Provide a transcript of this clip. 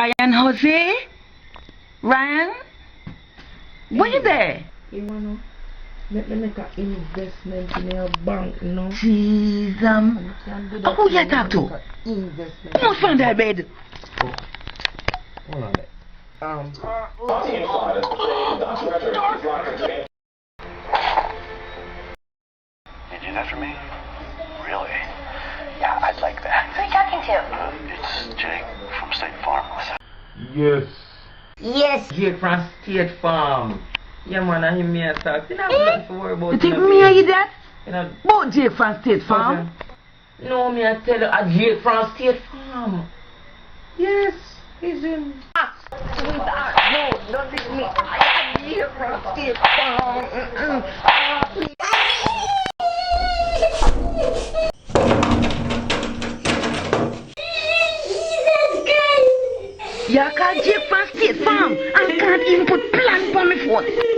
Ryan Jose? Ryan? What you there? You wanna let me make an investment in your bank, you know? Jeez, who you talk to? Investment. Come on, find that bed. Oh. Hold on there. You do that for me? Really? Yeah, I'd like that. Who are you talking to? It's Jake from State Farm. Yes. Yes. Jake from State Farm. Yeah, man, I hear me a talk. You know, nothing to worry about. You think me and you that? You know, Both Jake from State Farm? no, me I tell you, a Jake from State Farm. Yes, he's in. No, don't hit me. I am Jake from State Farm. Please. You can't Jake from State Farm and can't even put plan for me phone.